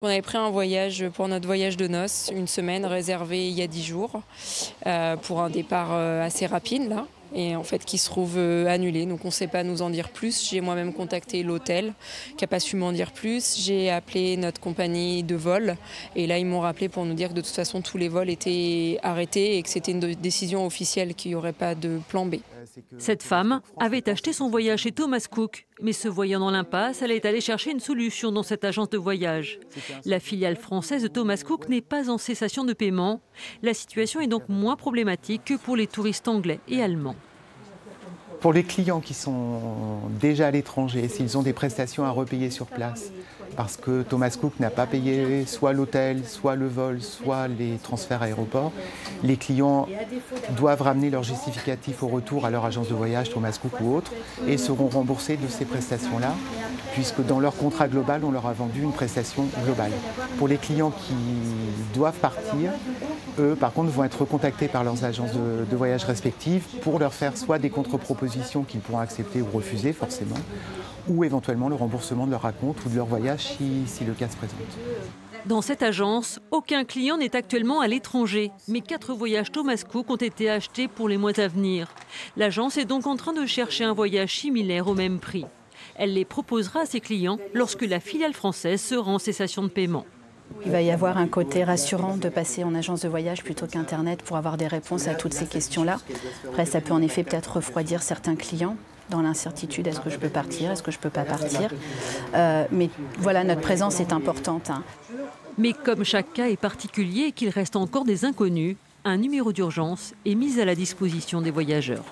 On avait pris un voyage pour notre voyage de noces, une semaine réservée il y a 10 jours, pour un départ assez rapide là, et en fait qui se trouve annulé. Donc on ne sait pas nous en dire plus. J'ai moi-même contacté l'hôtel qui n'a pas su m'en dire plus. J'ai appelé notre compagnie de vol et là ils m'ont rappelé pour nous dire que de toute façon tous les vols étaient arrêtés et que c'était une décision officielle, qu'il n'y aurait pas de plan B. Cette femme avait acheté son voyage chez Thomas Cook, mais se voyant dans l'impasse, elle est allée chercher une solution dans cette agence de voyage. La filiale française de Thomas Cook n'est pas en cessation de paiement. La situation est donc moins problématique que pour les touristes anglais et allemands. Pour les clients qui sont déjà à l'étranger, s'ils ont des prestations à repayer sur place, parce que Thomas Cook n'a pas payé soit l'hôtel, soit le vol, soit les transferts aéroports, les clients doivent ramener leur justificatif au retour à leur agence de voyage, Thomas Cook ou autre, et seront remboursés de ces prestations-là, puisque dans leur contrat global, on leur a vendu une prestation globale. Pour les clients qui doivent partir, eux, par contre, vont être contactés par leurs agences de voyage respectives pour leur faire soit des contre-propositions qu'ils pourront accepter ou refuser, forcément, ou éventuellement le remboursement de leur acompte ou de leur voyage si le cas se présente. Dans cette agence, aucun client n'est actuellement à l'étranger, mais 4 voyages Thomas Cook ont été achetés pour les mois à venir. L'agence est donc en train de chercher un voyage similaire au même prix. Elle les proposera à ses clients lorsque la filiale française sera en cessation de paiement. Il va y avoir un côté rassurant de passer en agence de voyage plutôt qu'Internet pour avoir des réponses à toutes ces questions-là. Après, ça peut en effet peut-être refroidir certains clients dans l'incertitude. Est-ce que je peux partir? Est-ce que je ne peux pas partir? Mais voilà, notre présence est importante. Mais comme chaque cas est particulier et qu'il reste encore des inconnus, un numéro d'urgence est mis à la disposition des voyageurs.